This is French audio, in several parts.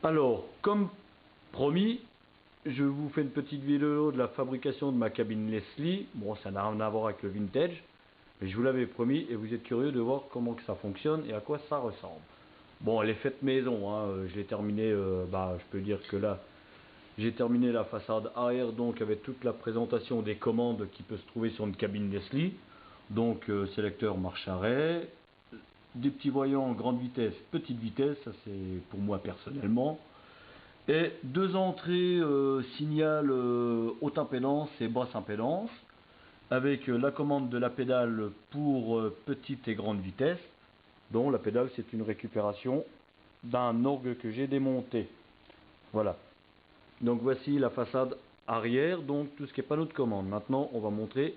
Alors, comme promis, je vous fais une petite vidéo de la fabrication de ma cabine Leslie. Bon, ça n'a rien à voir avec le vintage, mais je vous l'avais promis et vous êtes curieux de voir comment que ça fonctionne et à quoi ça ressemble. Bon, elle est faite maison, hein. Je l'ai terminé, je peux dire que là, j'ai terminé la façade arrière, donc avec toute la présentation des commandes qui peut se trouver sur une cabine Leslie. Donc, sélecteur marche-arrêt, des petits voyants grande vitesse, petite vitesse, ça c'est pour moi personnellement. Et deux entrées signal haute impédance et basse impédance, avec la commande de la pédale pour petite et grande vitesse, dont la pédale c'est une récupération d'un orgue que j'ai démonté. Voilà. Donc voici la façade arrière, donc tout ce qui est panneau de commande. Maintenant on va montrer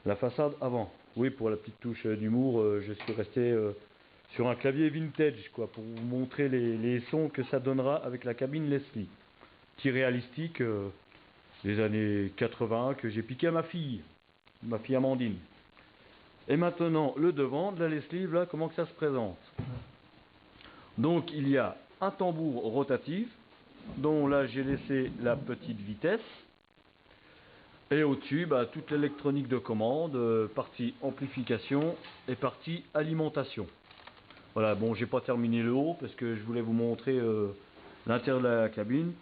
la façade avant. Oui, pour la petite touche d'humour, je suis resté sur un clavier vintage, quoi, pour vous montrer les sons que ça donnera avec la cabine Leslie. Petit réalistique des années 80 que j'ai piqué à ma fille Amandine. Et maintenant, le devant de la Leslie, là, comment que ça se présente. Donc, il y a un tambour rotatif, dont là, j'ai laissé la petite vitesse. Et au-dessus, toute l'électronique de commande, partie amplification et partie alimentation. Voilà, bon, j'ai pas terminé le haut parce que je voulais vous montrer l'intérieur de la cabine.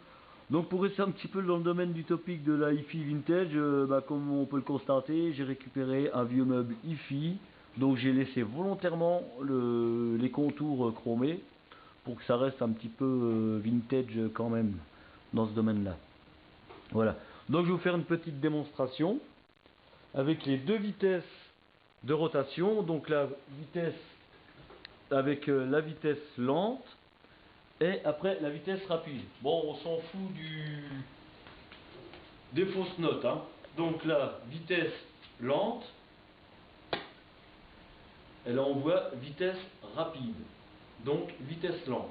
Donc pour rester un petit peu dans le domaine du topic de la hi-fi vintage, comme on peut le constater, j'ai récupéré un vieux meuble hi-fi. Donc j'ai laissé volontairement les contours chromés pour que ça reste un petit peu vintage quand même dans ce domaine-là. Voilà. Donc je vais vous faire une petite démonstration avec les deux vitesses de rotation. Donc la vitesse avec la vitesse lente et après la vitesse rapide. Bon, on s'en fout des fausses notes, hein. Donc la vitesse lente et là on voit vitesse rapide. Donc vitesse lente.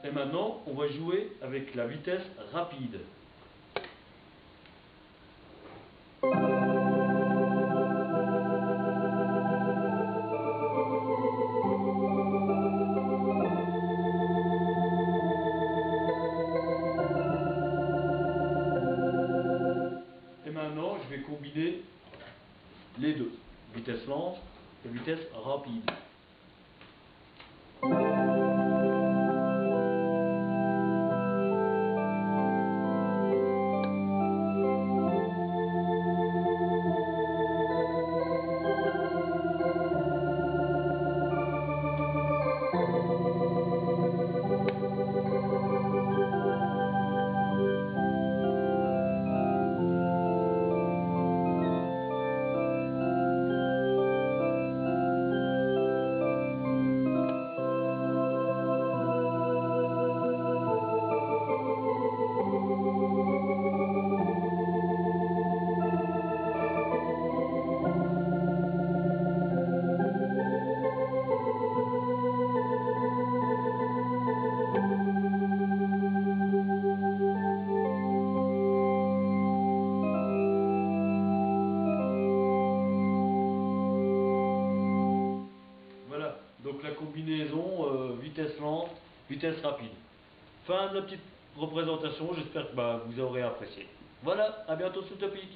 Et maintenant, on va jouer avec la vitesse rapide. Et maintenant, je vais combiner les deux, vitesse lente et vitesse rapide. Voilà, donc la combinaison vitesse lente, vitesse rapide. Fin de la petite représentation, j'espère que vous aurez apprécié. Voilà, à bientôt sur le topic.